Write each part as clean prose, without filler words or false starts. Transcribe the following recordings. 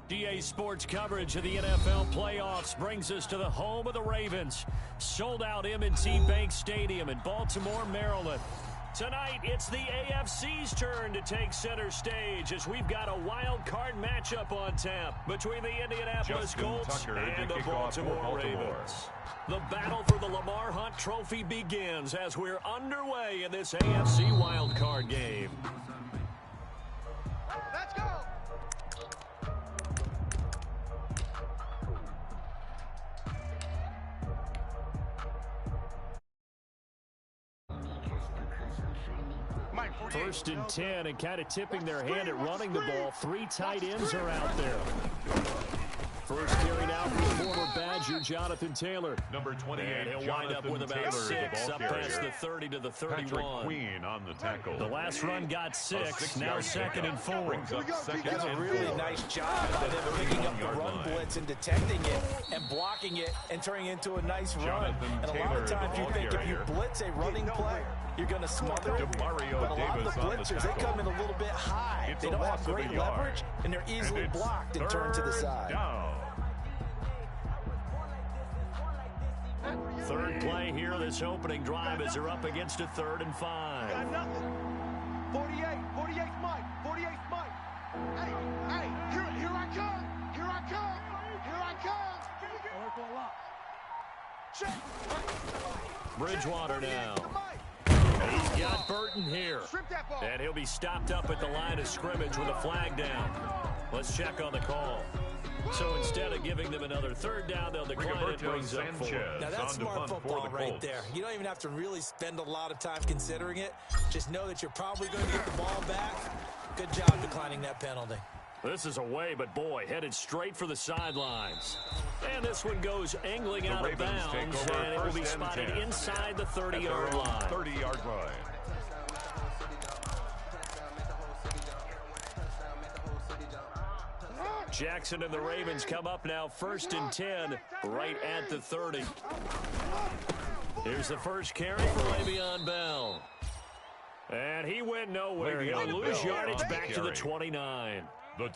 DA Sports coverage of the NFL playoffs brings us to the home of the Ravens. Sold out M&T Bank Stadium in Baltimore, Maryland. Tonight, it's the AFC's turn to take center stage as we've got a wild card matchup on tap between the Indianapolis Colts and the Baltimore Ravens. The battle for the Lamar Hunt Trophy begins as we're underway in this AFC wild card game. Let's go! First and 10, and kind of tipping their hand at running the ball. Three tight ends are out there. First carry now for former Badger Jonathan Taylor. Number 28, and he'll wind up with about 6 up past the 30 to the 31. Patrick Queen on the tackle. The last run got 6, now 2nd and 4. That's a really nice job by them picking up the run blitz and detecting it and blocking it and turning it into a nice run. And a lot of times you think if you blitz a running play, you're going to smother it. But a lot of the blitzers, they come in a little bit high. They don't have great leverage, and they're easily blocked and turned to the side. Third play here, this opening drive as they're up against a 3rd and 5. Got nothing. 48's Mike. 48's Mike. Hey, here I come. Here I come. Here I come. Check. Bridgewater now. He's got Burton here. And he'll be stopped up at the line of scrimmage with a flag down. Let's check on the call. So instead of giving them another 3rd down, they'll decline it, brings up 4. Now that's smart football right there. You don't even have to really spend a lot of time considering it. Just know that you're probably going to get the ball back. Good job declining that penalty. This is away, but boy, headed straight for the sidelines. And this one goes angling out of bounds, and it will be spotted inside the 30-yard line. 30-yard line. Jackson and the Ravens come up now 1st and 10 right at the 30. Here's the first carry for Le'Veon Bell. And he went nowhere. He'll lose yardage back to the 29.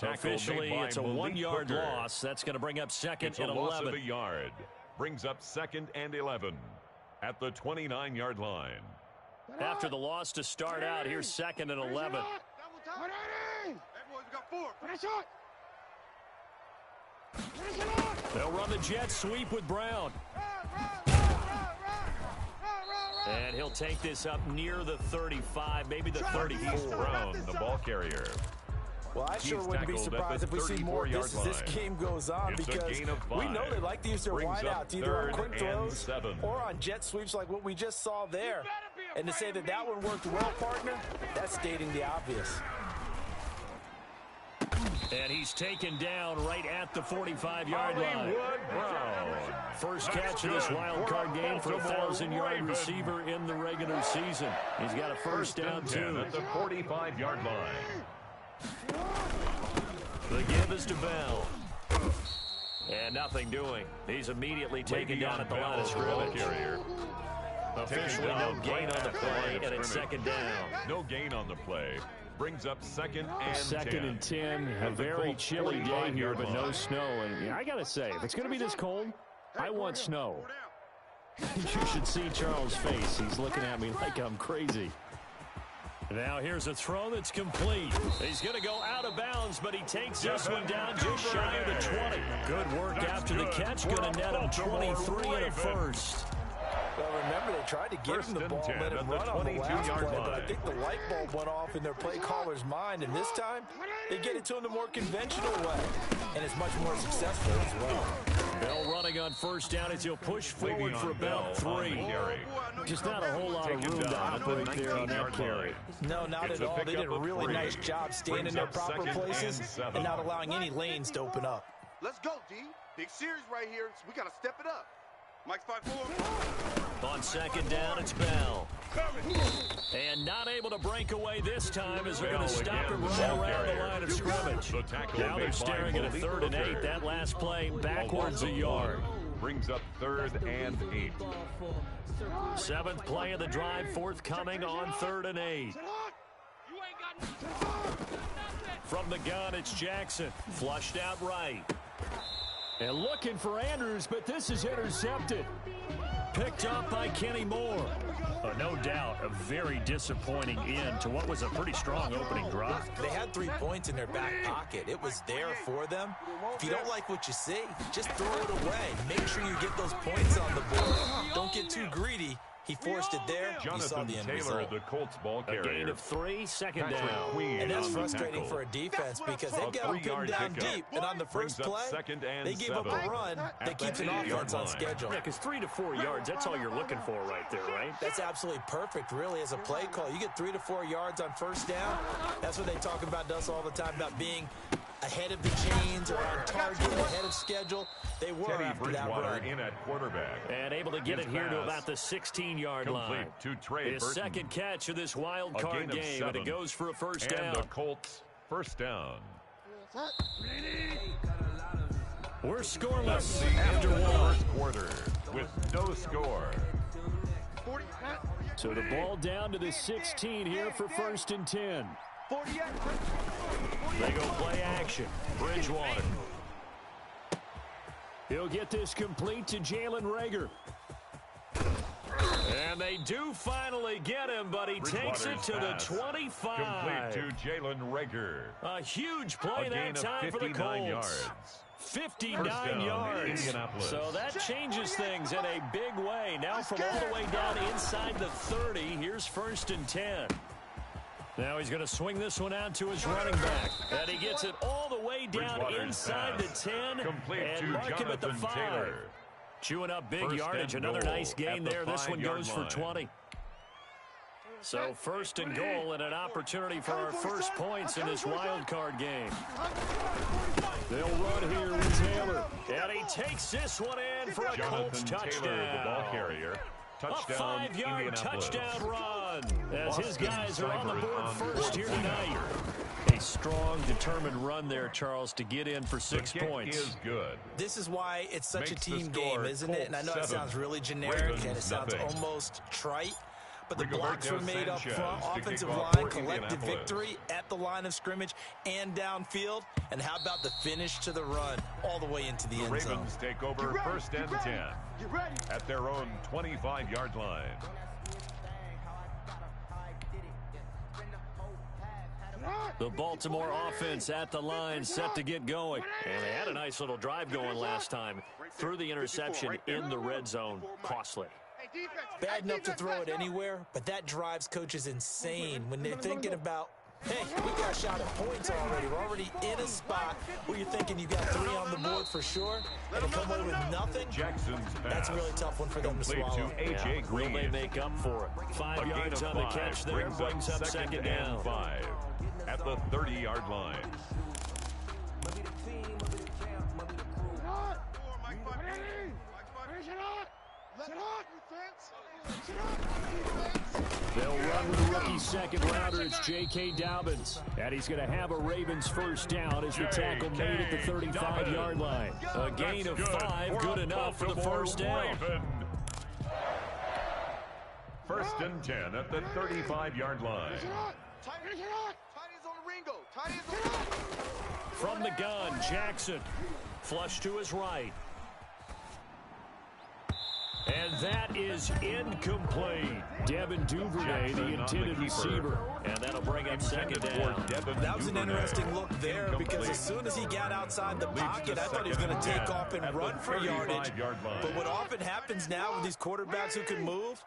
Officially, it's a 1-yard loss. That's going to bring up 2nd and 11. Loss of a yard. Brings up 2nd and 11 at the 29-yard line. After the loss to start out, here's 2nd and 11. Hey, boys, we got 4. They'll run the jet sweep with Brown. And he'll take this up near the 35, maybe the 34. Brown, the ball carrier. Well, I sure wouldn't be surprised if we see more of this as this game goes on, because we know they like to use their wideouts either on quick throws or on jet sweeps like what we just saw there. And to say that that one worked well, partner, that's stating the obvious. And he's taken down right at the 45-yard line. First catch of this wild card game for a 1,000-yard receiver in the regular season. He's got a first down, too. At the 45-yard line. The give is to Bell. And nothing doing. He's immediately taken down at the line of scrimmage. Officially no gain on the play, and it's 2nd down. No gain on the play. Brings up 2nd and 10. A very chilly day here, but no snow. And yeah, I got to say, if it's going to be this cold, I want snow. You should see Charles' face. He's looking at me like I'm crazy. Now here's a throw that's complete. He's going to go out of bounds, but he takes this one down just shy of the 20. Good work after the catch. Going to net him 23 and a first. Well, remember, they tried to give him the ball and let him run on the last play, but I think the light bulb went off in their play caller's mind, and this time, they get it to him the more conventional way, and it's much more successful as well. Bell running on first down as he'll push forward for about 3. Just not a whole lot of room to operate there on that carry. No, not at all. They did a really nice job staying in their proper places and not allowing any lanes to open up. Let's go, D. Big series right here, so we got to step it up. Mike's 5-4. On 2nd down, it's Bell. And not able to break away this time as they're going to stop him right around the line of scrimmage. Now they're staring at a 3rd and 8. That last play backwards a yard. Brings up 3rd and 8. 7th play of the drive, forthcoming on 3rd and 8. From the gun, it's Jackson. Flushed out right. And looking for Andrews, but this is intercepted. Picked up by Kenny Moore. No doubt a very disappointing end to what was a pretty strong opening drive. They had 3 points in their back pocket. It was there for them. If you don't like what you see, just throw it away. Make sure you get those points on the board. Don't get too greedy. He forced it there. You saw the end Taylor, result. the Colts ball A carrier. gain of 3, second down. And that's frustrating for a defense because they've got to pin down deep. And on the first play, they gave up a run that keeps an offense on schedule. Yeah, because 3 to 4 yards, that's all you're looking for right there, right? That's absolutely perfect, really, as a play call. You get 3 to 4 yards on first down. That's what they talk about to us all the time, about being ahead of the chains or on target, ahead of schedule. They were Teddy after that run. in at quarterback. And able to get it here to about the 16-yard line. To Trey His Burton. second catch of this wild card game, and it goes for a first down. And the Colts first down. We're scoreless After after the one. first quarter with no score. So the ball down to the 16 here for first and 10. They go play action. Bridgewater. He'll get this complete to Jalen Reagor. And they do finally get him, but he takes it to the 25. Complete to Jalen Reagor. A huge play A gain that of time for the 59 Colts. yards. 59 First down, yards. Indianapolis. So that changes things in a big way. Now from all the way down inside the 30, here's first and 10. Now he's going to swing this one out to his running back. And he gets it all the way down inside the 10 Complete and to mark him at the Jonathan 5. Taylor. Chewing up big First yardage. and Another goal nice gain at the there. This one 5-yard goes for line. 20. So first and goal and an opportunity for our first points in this wild card game. They'll run here with Taylor. And he takes this one in for a Colts Jonathan touchdown. Taylor, the ball carrier. A Touchdown, 5-yard Indianapolis. touchdown run as his Boston guys are on the Cyber board on first here board tonight. A strong, determined run there, Charles, to get in for 6 The kick points. is good. This is why it's such Makes a the team score game, isn't it? And I know it Colts sounds 7, really generic Ravens and it sounds nothing. almost trite. But the Rigoberto blocks were made up Sanchez front, to offensive kick off line, for collective Indianapolis. victory at the line of scrimmage and downfield. And how about the finish to the run all the way into the The end zone? Ravens take over first and 10 at their own 25-yard line. The Baltimore offense at the line, set to get going. And they had a nice little drive going last time. Threw the interception in the red zone. Costly. Bad enough to throw it anywhere, but that drives coaches insane when they're thinking about, hey, we got a shot at points already. We're already in a spot where you're thinking you got 3 on the board for sure, and to come away with nothing, Jackson's pass. that's a really tough one for them to Complete swallow. to A.J. Will Green. they make up for it? 5 A gain yards of on the 5 catch there, brings up second down. and 5 at the 30-yard line. They'll run with the rookie second rounder. It's J.K. Dobbins. And he's going to have a Ravens first down as the tackle made at the 35-yard line. A gain of 5, good enough for the first down. First and 10 at the 35-yard line. From the gun, Jackson. Flush to his right. And that is incomplete. Devin Duvernay, the intended receiver. And that'll bring up second down. That was an interesting look there because as soon as he got outside the pocket, I thought he was going to take off and run for yardage. But what often happens now with these quarterbacks who can move,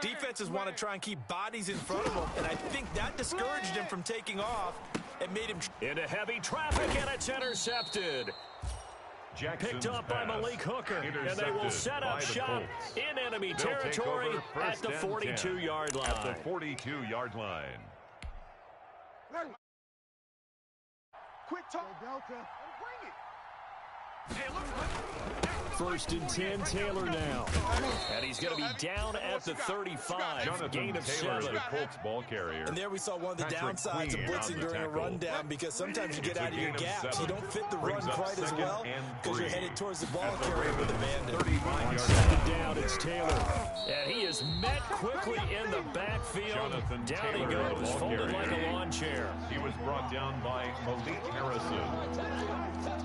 defenses want to try and keep bodies in front of them, and I think that discouraged him from taking off and made him... Into heavy traffic, and it's intercepted. Picked up by Malik Hooker, and they will set up shop in enemy territory at the 42-yard line. At the 42-yard line. Quick talk, Delta. Bring it. Hey, look. First and 10, Taylor now. And he's going to be down at the 35. Jonathan Gain of Taylor, 7. the Colts ball carrier. And there we saw one of the Patrick downsides of Queen blitzing on the during a tackle. rundown, because sometimes you get It's a out of your gain of gaps. 7. You don't fit the run Brings up quite as 2nd well and because you're 3. headed towards the ball At the carrier with Ravens' abandon. 35-yard Second line. down, it's Taylor. And he is met quickly in the backfield. Jonathan Down he Taylor, the goes, ball folded carrier. like a lawn chair. He was brought down by Malik Harrison.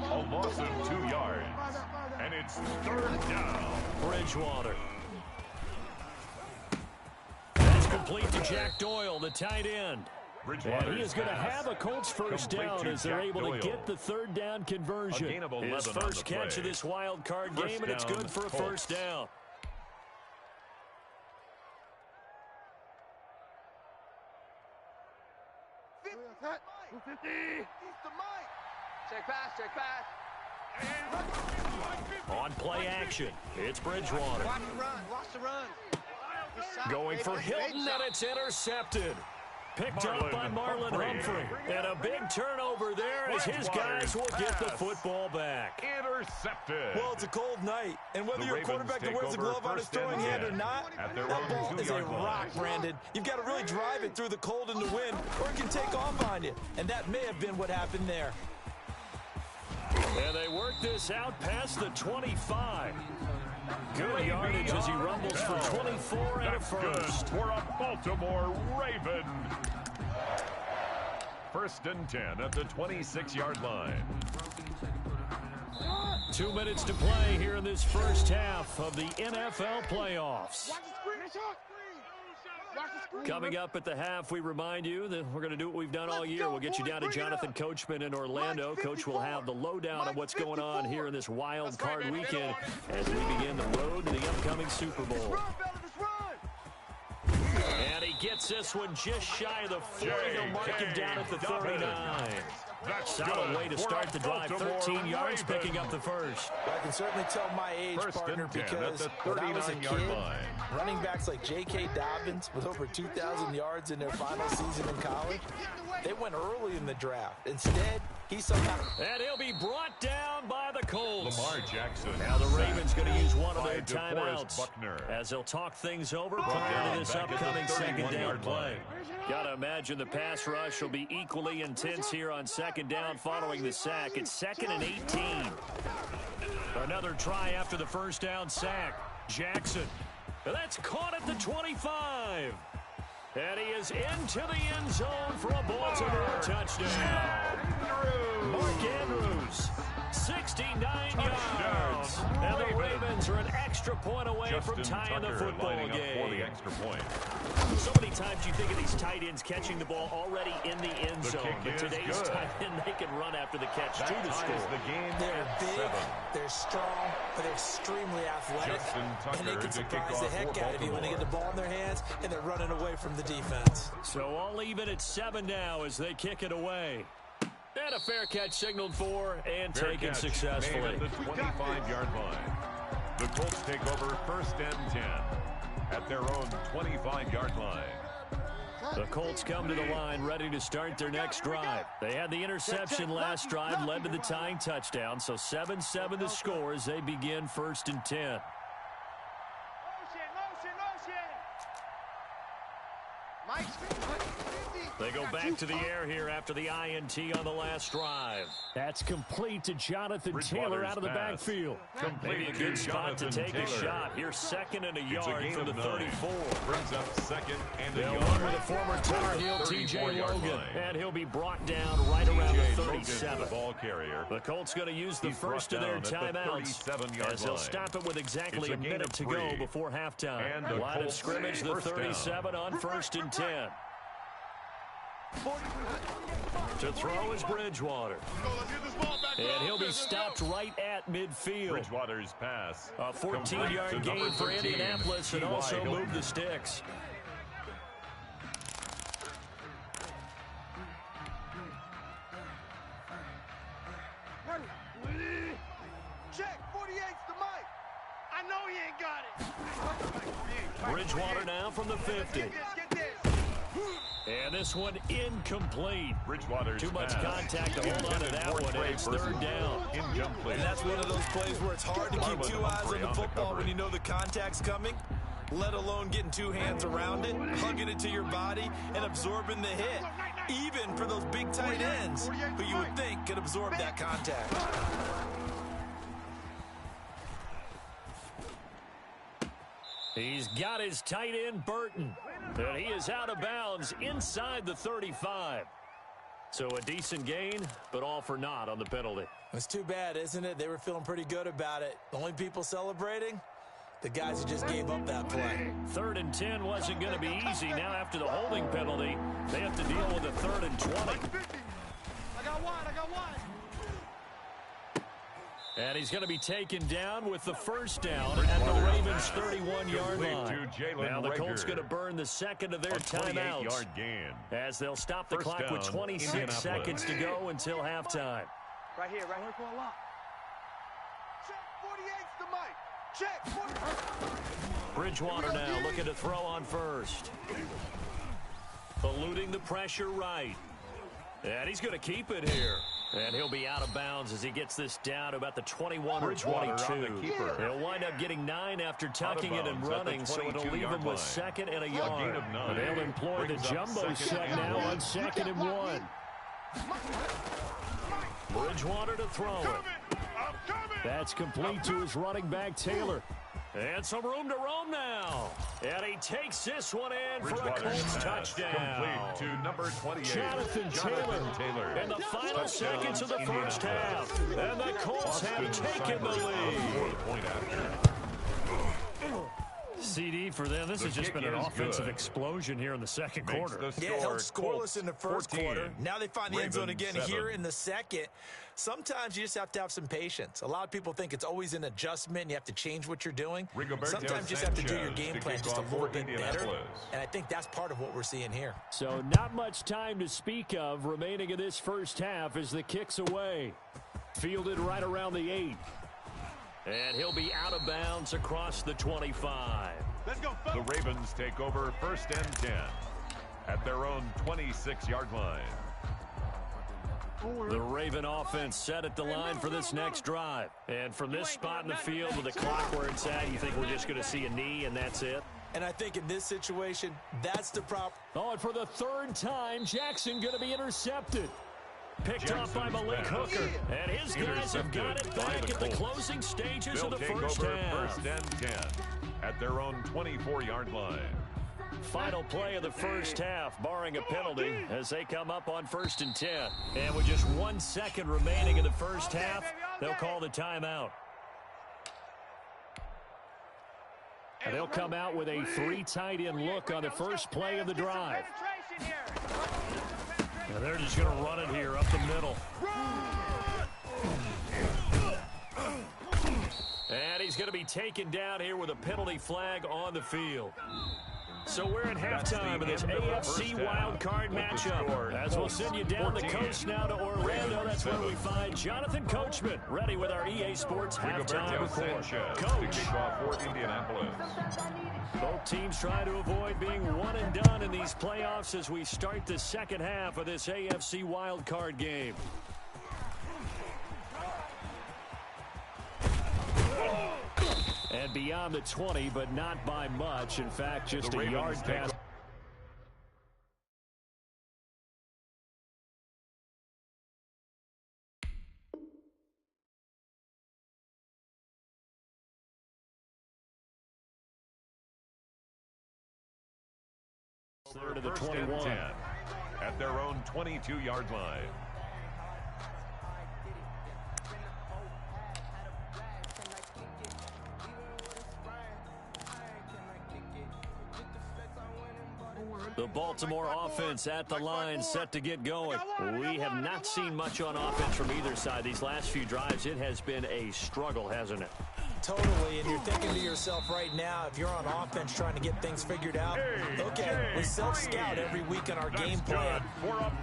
A loss of 2 yards. And it's 3rd down. Bridgewater. That's complete to Jack Doyle, the tight end. And he is going to have a Colts first down as they're able to get the 3rd down conversion. A gain of His 11 on first the catch play. of this wild card First game, and it's down, good for a Colts. first down. Check pass. On play action, it's Bridgewater. Watch the run. Going for Hilton, and it's intercepted. Picked up by Marlon Humphrey. And a big turnover there as his guys will get the football back. Intercepted. Well, it's a cold night, and whether The you're a Ravens quarterback that take wears a over glove on his first and throwing hand or 10 not, at their that own ball is a 2-yard line. rock, Brandon. You've got to really drive it through the cold and the wind, or it can take off on you, and that may have been what happened there. And they work this out past the 25. Good yardage as he rumbles for 24 and a That's good first. for a Baltimore Raven. 1st and 10 at the 26-yard line. 2 minutes to play here in this first half of the NFL playoffs. Coming up at the half, we remind you that we're going to do what we've done all year. We'll get you down to Jonathan Coachman in Orlando. Coach will have the lowdown on what's going on here in this wild card weekend as we begin the road to the upcoming Super Bowl. And he gets this one just shy of the 40. They'll mark him down at the 39. Solid way to start the drive. 13 yards, picking up the first. I can certainly tell my age, partner, because when I was a kid, running backs like J.K. Dobbins with over 2,000 yards in their final season in college, they went early in the draft. Instead, he somehow... And he'll be brought down by the Colts. Lamar Jackson. Now the Ravens going to use one of their by timeouts Buckner. as they'll talk things over prior to this upcoming second down play. Got to imagine the pass rush will be equally intense here on second down following the sack. It's 2nd and 18. Another try after the first down sack. Jackson. That's caught at the 25. And he is into the end zone for a Baltimore touchdown. Mark Andrews, 69 yards. And the Ravens are an extra point away from tying the football game. For the extra point. So many times you think of these tight ends catching the ball already in the end zone. But today's tight end, they can run after the catch to the score. The game They're at big, 7. they're strong, but they're extremely athletic. Justin Tucker And they can to kick surprise the off heck for out of you when they get the Baltimore. ball in their hands and they're running away from the defense. So all even at 7 now as they kick it away. And a fair catch signaled for and Fair taken catch successfully. made at the 25-yard line. The Colts take over 1st and 10 at their own 25-yard line. The Colts come to the line ready to start their next drive. They had the interception last drive, led to the tying touchdown. So 7-7 the score as they begin 1st and 10. They go back to the air here after the INT on the last drive. That's complete to Jonathan Taylor out of the backfield. Maybe a good spot to take a shot. Here's 2nd and a yard from the 34. Brings up 2nd and a They'll yard. run with the former Tar Heel TJ Logan. And he'll be brought down right around the 37. Ball carrier. The Colts going to use the He's first of brought their down at the timeouts 37-yard as they'll line. stop it with exactly It's a a gain minute of to go 3. before halftime. And the Line of Colts scrimmage, the first down. 37 on 1st and 10. To throw is Bridgewater. And he'll be stopped right at midfield. Bridgewater's pass. A 14-yard gain for Indianapolis and also moved the sticks. Check, 48's the mic. I know he ain't got it. Bridgewater now from the 50. Get this. And this one incomplete. Bridgewater's Too much pass. contact to hold on to that one, and it's third down. And that's one of those plays where it's hard to keep two eyes on the football when you know the contact's coming, let alone getting two hands around it, hugging it to your body, and absorbing the hit. Even for those big tight ends who you would think could absorb that contact. He's got his tight end, Burton. And he is out of bounds inside the 35. So a decent gain, but all for naught on the penalty. It's too bad, isn't it? They were feeling pretty good about it. The only people celebrating? The guys who just gave up that play. 3rd and 10 wasn't going to be easy. Now after the holding penalty, they have to deal with a 3rd and 20. I got one. And he's going to be taken down with the first down at the Ravens' 31-yard line. Now the Colts going to burn the second of their timeouts as they'll stop the clock with 26 seconds to go until halftime. Right here for a lot. Check 48's the mic. Check. Bridgewater now looking to throw on first. Eluding the pressure right. And he's going to keep it here. And he'll be out of bounds as he gets this down to about the 21 or 22. He'll wind up getting 9 after tucking it and running, so it'll leave him with 2nd and a yard. They'll employ the jumbo set now on 2nd and 1. Bridgewater to throw it. That's complete to his running back, Taylor. And some room to roam now. And he takes this one in for a Colts touchdown. Complete to number 28. Jonathan Taylor. In the final seconds of the first half. And the Colts have taken the lead. CD for them. This has just been an offensive explosion here in the second quarter. Yeah, held scoreless in the first quarter. Now they find the end zone again here in the second. Sometimes you just have to have some patience. A lot of people think it's always an adjustment. You have to change what you're doing. Sometimes you just have to do your game plan just a little bit better. And I think that's part of what we're seeing here. So not much time to speak of remaining in this first half as the kick's away. Fielded right around the 8. And he'll be out of bounds across the 25. Let's go. The Ravens take over 1st and 10 at their own 26-yard line. The Raven offense set at the line for this next drive. And from this spot in the field with the clock where it's at, you think we're just going to see a knee and that's it? And I think in this situation, that's the problem. Oh, and for the 3rd time, Jackson going to be intercepted. Picked off by Malik Hooker. And his guys have got it back at the closing stages of the first half. 1st and 10 at their own 24-yard line. Final play of the first half, barring a penalty, as they come up on 1st and 10. And with just 1 second remaining in the first half, they'll call the timeout. And they'll come out with a 3 tight end look on the first play of the drive. And they're just going to run it here up the middle. And he's going to be taken down here with a penalty flag on the field. So we're at halftime of this AFC wildcard matchup. As we'll send you down the coast now to Orlando, that's where we find Jonathan Coachman ready with our EA Sports halftime report. Coach. Both teams try to avoid being one and done in these playoffs as we start the second half of this AFC wildcard game. And beyond the 20, but not by much. In fact, just a yard pass. Third of the 21. At their own 22-yard line. The Baltimore offense at the line, set to get going. We have not seen much on offense from either side. These last few drives, it has been a struggle, hasn't it? Totally, and you're thinking to yourself right now, if you're on offense trying to get things figured out, okay, we self-scout every week in our game plan.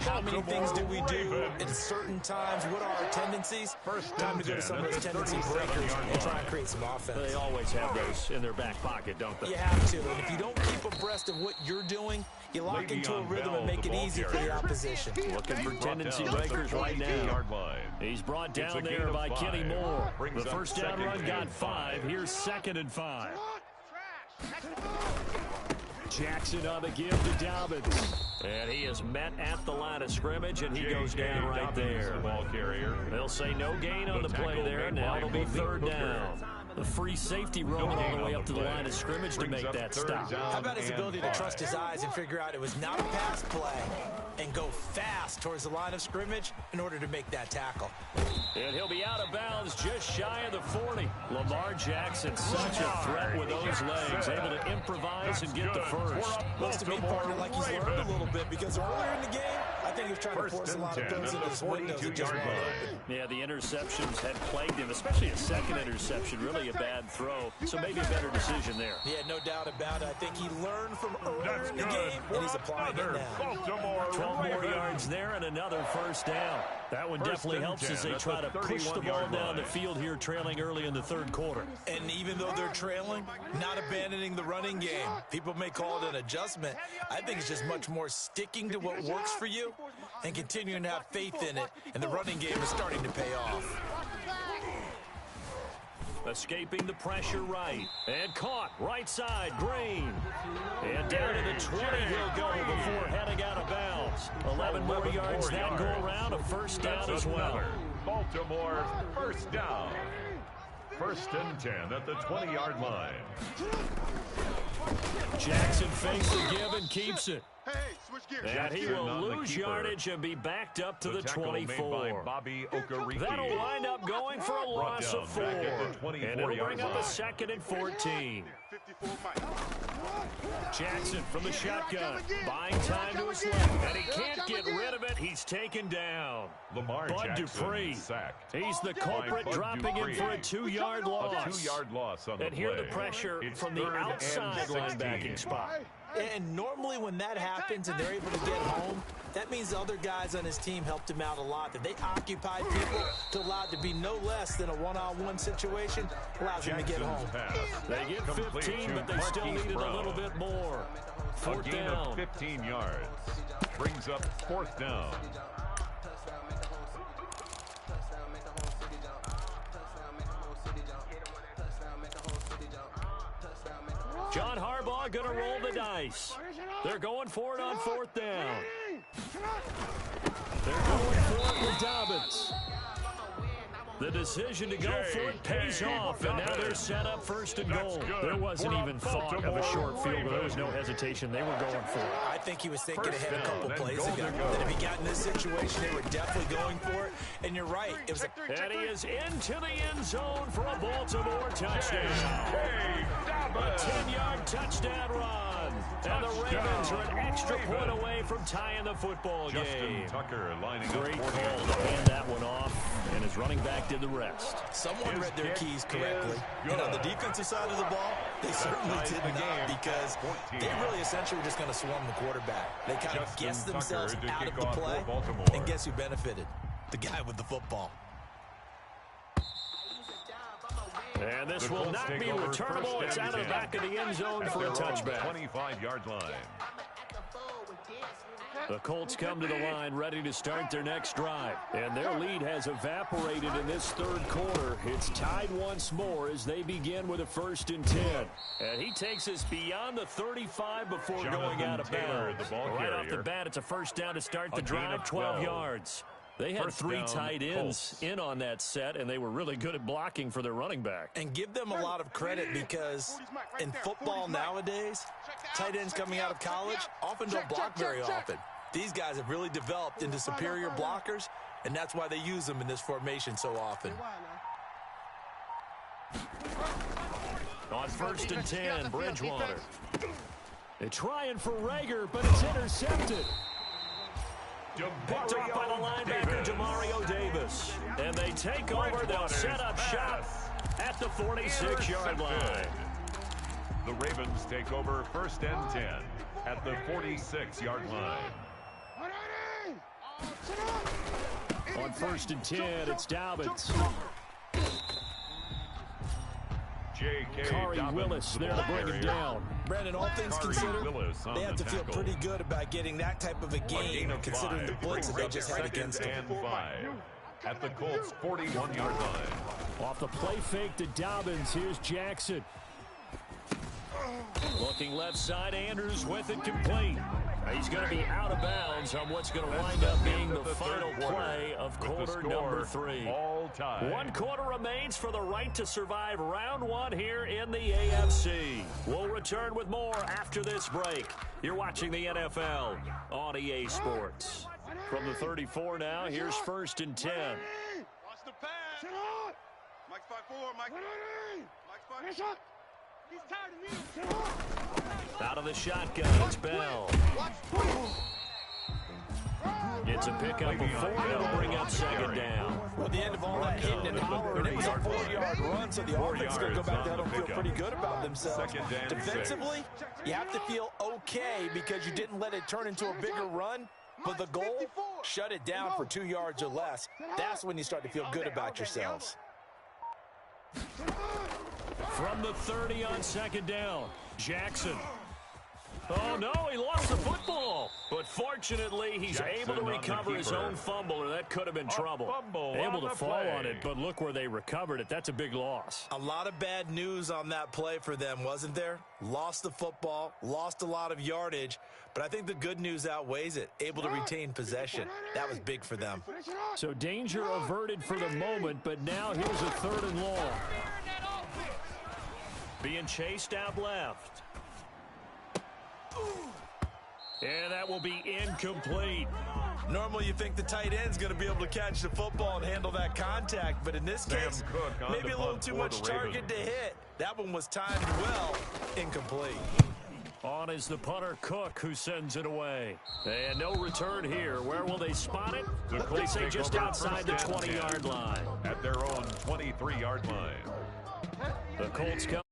How many things do we do at certain times? What are our tendencies? Time to go to some of those tendency breakers and try and create some offense. They always have those in their back pocket, don't they? You have to, and if you don't keep abreast of what you're doing, you lock into a rhythm and make it easy for the opposition. Looking for tendency breakers right now. He's brought down there by Kenny Moore. The first down run got 5. Here's 2nd and 5. Jackson on the give to Dobbins. And he is met at the line of scrimmage, and he goes down right there. They'll say no gain on the play there. Now it'll be 3rd down. The free safety rolling all the way up to the line of scrimmage to make that stop. How about his ability to trust his eyes and figure out it was not a pass play and go fast towards the line of scrimmage in order to make that tackle. And he'll be out of bounds just shy of the 40. Lamar Jackson, such a threat with those legs, able to improvise and get the first. Looks to me, partner, like he's learned a little bit because earlier in the game, I think he was trying to force a lot of things into his windows that just weren't open. Yeah, the interceptions had plagued him, especially a second interception, really a bad throw. So maybe a better decision there. Yeah, no doubt about it. I think he learned from earlier in the game, and he's applying it now. 12 more yards there and another first down. That one definitely helps as they try to push the ball down the field here, trailing early in the 3rd quarter. And even though they're trailing, not abandoning the running game. People may call it an adjustment. I think it's just much more sticking to what works for you and continuing to have faith in it. And the running game is starting to pay off. Escaping the pressure right. And caught right side, Green. And down to the 20 he'll go before heading out of bounds. 11 more yards that go around, a first down as well. Baltimore first down. 1st and 10 at the 20-yard line. Jackson fakes the give and keeps it. And he will lose yardage and be backed up to the 24. That'll wind up going for a loss of 4. And it'll bring up a 2nd and 14. Jackson from the shotgun, buying time to his left, and he can't get rid of it. He's taken down. Bud Dupree, he's the culprit, dropping him for a 2-yard loss. And here the pressure from the outside linebacking spot. And normally when that happens and they're able to get home, that means the other guys on his team helped him out a lot. That they occupied people to allow it to be no less than a one-on-one situation, allows him to get home. They get 15, but they still needed a little bit more. 4th down. Of 15 yards. Brings up 4th down. John Harbaugh going to roll the dice. They're going for it on 4th down. They're going for it with Dobbins. The decision to go for it pays off, and now they're set up 1st and goal. There wasn't even thought of a short field, but there was no hesitation. They were going for it. I think he was thinking ahead a couple plays ago. That if he got in this situation, they were definitely going for it. And you're right. It was and he is into the end zone for a Baltimore touchdown. A 10-yard touchdown run. And the Ravens are an extra point away from tying the football game. Tucker lining Great call to hand that one off, and his running back did the rest. Someone read their keys correctly. And on the defensive side of the ball, they certainly did not, because they really essentially were just going to swarm the quarterback. They kind of guessed themselves out of the play, and guess who benefited? The guy with the football. And this will not be returnable. It's out of the back of the end zone for a touchback. 25-yard line. The Colts come to the line ready to start their next drive. And their lead has evaporated in this 3rd quarter. It's tied once more as they begin with a 1st and 10. And he takes us beyond the 35 before going out of bounds. Right off the bat, it's a 1st down to start the drive, 12 yards. They had 3 tight ends in on that set, and they were really good at blocking for their running back. And give them a lot of credit, because in football nowadays, tight ends coming out of college often don't block very often. These guys have really developed into superior blockers, and that's why they use them in this formation so often. On 1st and 10, Bridgewater. They're trying for Rager, but it's intercepted. Picked off by the linebacker, Demario Davis. And they take over. They'll set up shop at the 46-yard line. The Ravens take over 1st and 10 at the 46-yard line. On 1st and 10, it's Dobbins. Kari Willis there to bring him down. Brandon, all things considered, they have to feel pretty good about getting that type of a game, considering the blitz that they just had against them. At the Colts' 41-yard line. Off the play fake to Dobbins, here's Jackson. Looking left side, Andrews with it complete. He's going to be out of bounds on what's going to wind up being the final play of quarter number 3. All time. 1 quarter remains for the right to survive round 1 here in the AFC. We'll return with more after this break. You're watching the NFL on EA Sports. From the 34 now, here's 1st and 10. Watch the pass. Mike's 5-4. Mike's 5. He's tired of me. Out of the shotgun, it's Bell. It's a pickup of 4. It'll bring up 2nd down. Well, the end of all that hitting and hollering, it was a 4-yard run, so the offense is going to go back down and feel pretty good about themselves. Defensively, you have to feel okay because you didn't let it turn into a bigger run, but the goal, shut it down for 2 yards or less. That's when you start to feel good about yourselves. From the 30 on 2nd down, Jackson. Oh, no, he lost the football. But fortunately, he's able to recover his own fumble, or that could have been trouble. Able to fall on it, but look where they recovered it. That's a big loss. A lot of bad news on that play for them, wasn't there? Lost the football, lost a lot of yardage, but I think the good news outweighs it. Able to retain possession. That was big for them. So danger averted for the moment, but now here's a 3rd and long. Being chased out left. And that will be incomplete. Normally you think the tight end's going to be able to catch the football and handle that contact, but in this case, maybe a little too much target to hit. That one was timed well, incomplete. On is the punter, Cook, who sends it away. And no return here. Where will they spot it? They say just outside the 20-yard line. At their own 23-yard line. The Colts come.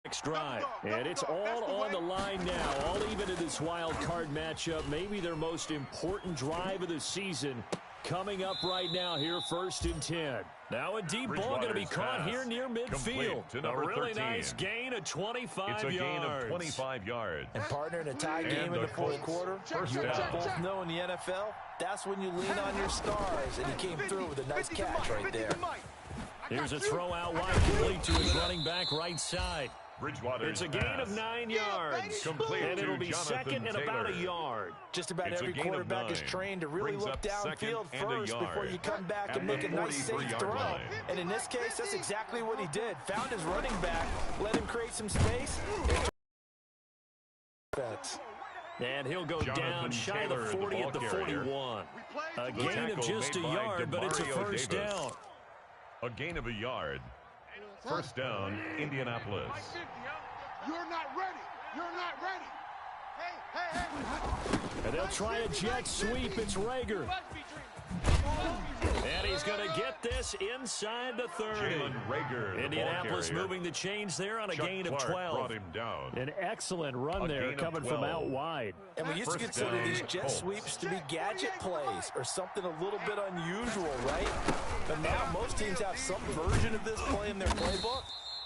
Next drive, and it's all on the line now, all even in this wild card matchup. Maybe their most important drive of the season coming up right now here, 1st and 10. Now a deep ball going to be caught here near midfield. A really nice gain of 25 yards. It's a gain of 25 yards. And partner, in a tie game in the 4th quarter, you and I both know in the NFL, that's when you lean on your stars, and he came through with a nice catch right there. Here's a throw out wide, complete to his running back right side. It's a gain of 9 yards, and it'll be second and about a yard. Just about every quarterback is trained to really look downfield first before you come back and make a nice safe throw. And in this case, that's exactly what he did. Found his running back, let him create some space. And he'll go down shy of the 40 at the 41. A gain of just a yard, but it's a 1st down. A gain of a yard. 1st down, Indianapolis. You're not ready. You're not ready. Hey. And they'll try a jet sweep. It's Rager. And he's going to get this inside the 30. Rager, Indianapolis moving the chains there on a gain of 12. Brought him down. An excellent run there coming from out wide. And we used to consider these jet sweeps to be gadget plays or something a little bit unusual, right? But now most teams have some version of this play in their playbook.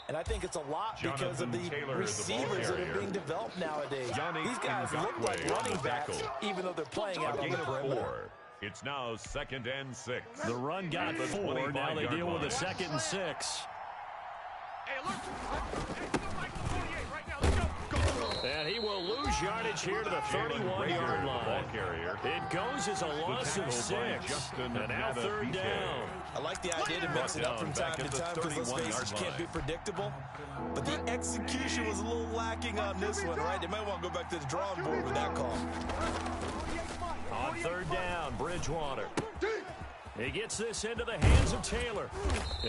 And I think it's a lot because of the receivers that are being developed nowadays. These guys look like running backs, even though they're playing out on the perimeter. It's now 2nd and 6. The run got 4. Now they deal with a 2nd and 6. And he will lose yardage here to the 31-yard line. It goes as a loss of 6. And now 3rd down. I like the idea to mix it up from time to time because let's face it, you can't be predictable. But the execution was a little lacking on this one, right? They might want to go back to the drawing board with that call. On 3rd down, Bridgewater. He gets this into the hands of Taylor.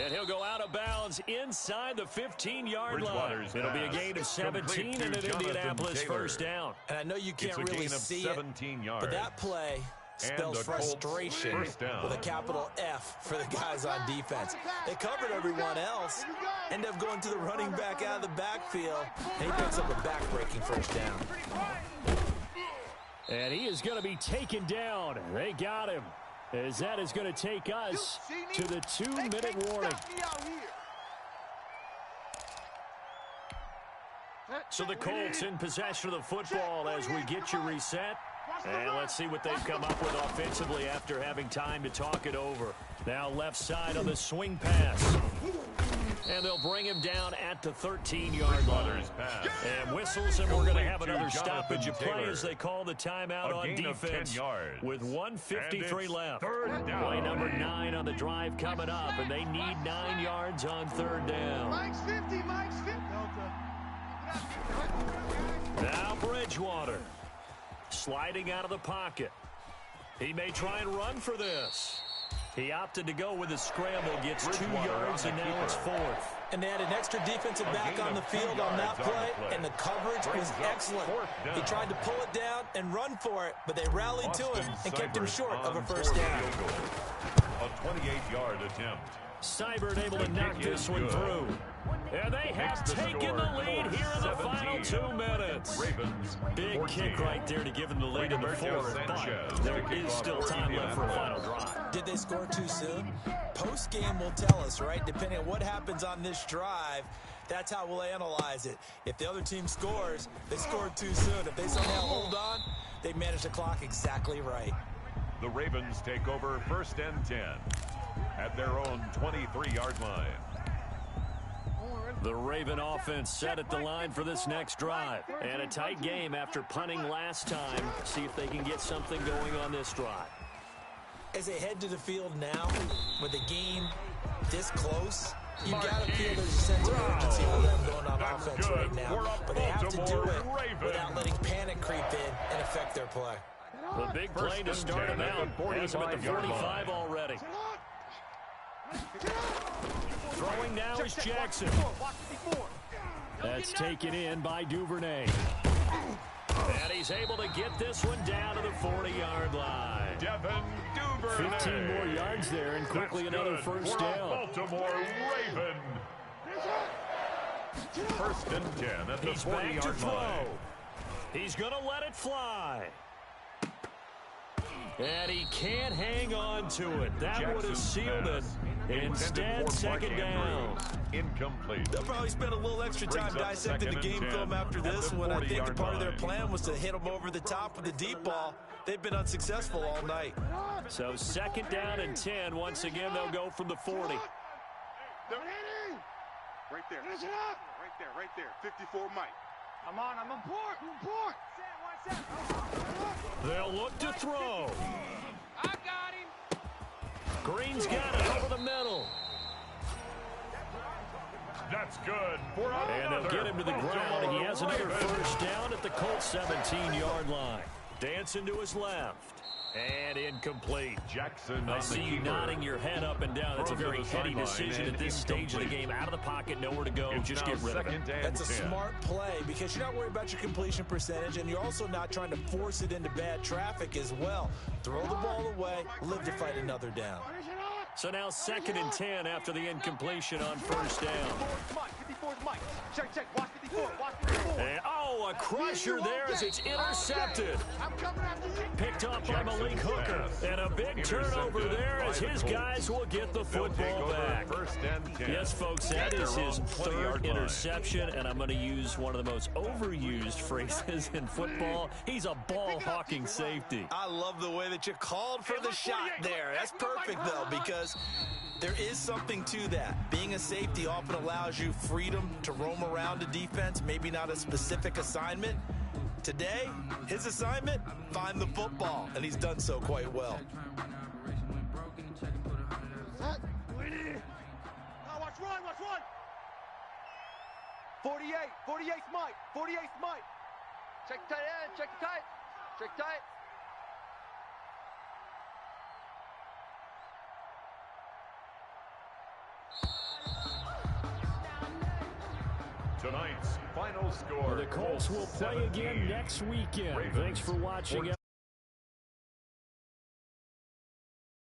And he'll go out of bounds inside the 15-yard line. It'll be a gain of 17 and an Indianapolis 1st down. And I know you can't really see it, but that play spells frustration with a capital F for the guys on defense. They covered everyone else, end up going to the running back out of the backfield, and he picks up a back-breaking first down. And he is going to be taken down. They got him, as that is going to take us to the 2-minute warning. So the Colts in possession of the football as we get you reset. And let's see what they've come up with offensively after having time to talk it over. Now left side on the swing pass. And they'll bring him down at the 13-yard line. And whistles, and we're going to have another stoppage of play as they call the timeout on defense with 1:53 left. Play number 9 on the drive coming up, and they need 9 yards on third down. Mike's 50, Mike's 50. Now Bridgewater sliding out of the pocket. He may try and run for this. He opted to go with a scramble, gets 2 yards, and now it's 4th. And they had an extra defensive back on the field on that play, and the coverage was excellent. He tried to pull it down and run for it, but they rallied to him and kept him short of a first down. A 28-yard attempt. Seibert able to knock this one through. And they have taken the lead here in the final 2 minutes. Big kick right there to give them the lead in the 4th, but there is still time left for a final drive. Did they score too soon? Post-game will tell us, right? Depending on what happens on this drive, that's how we'll analyze it. If the other team scores, they scored too soon. If they somehow hold on, they managed the clock exactly right. The Ravens take over 1st and 10 at their own 23-yard line. The Raven offense set at the line for this next drive. And a tight game after punting last time. See if they can get something going on this drive. As they head to the field now, with the game this close, you've got to feel there's a sense of urgency for them going on offense right now. But they have to do it without letting panic creep in and affect their play. The big play to start him out. Has him at the 45 already. Throwing now is Jackson. That's taken in by Duvernay. And he's able to get this one down to the 40-yard line. Devin Duvernay. 15 more yards there, and quickly another first down. Baltimore Raven. 1st and 10 at the 40-yard line. He's going to let it fly. And he can't hang on to it. That would have sealed it. Instead, 2nd down. Incomplete. They'll probably spend a little extra time dissecting the game film after this one. I think part of their plan was to hit them over the top with the deep ball. They've been unsuccessful all night. So 2nd down and 10. Once again, they'll go from the 40. Right there. Right there. 54 Mike. I'm on board. They'll look to throw. I got him. Green's got it over the middle. That's good. And they'll get him to the ground. He has another first down at the Colts 17-yard line. Dancing to his left. And incomplete. Jackson. I see you nodding your head up and down. That's a very heady decision at this stage of the game. Out of the pocket, nowhere to go. Just get rid of it. That's a smart play because you're not worried about your completion percentage, and you're also not trying to force it into bad traffic as well. Throw the ball away, live to fight another down. So now 2nd and 10 after the incompletion on first down. 54 Mike. Check. Watch 54. And, a crusher there as it's intercepted. I'm coming after you. Picked up by Malik Hooker. And a big turnover there as his guys will get the football back. Yes, folks, that is his 3rd interception, and I'm going to use one of the most overused phrases in football. He's a ball-hawking safety. I love the way that you called for the shot there. That's perfect, though, because there is something to that. Being a safety often allows you freedom to roam around a defense, maybe not a specific assignment. Today, his assignment, find the football, and he's done so quite well. Now watch run. 48's Mike. 48's Mike. Check tight end. Check tight. Tonight's final score. The Colts will play again next weekend. Thanks for watching.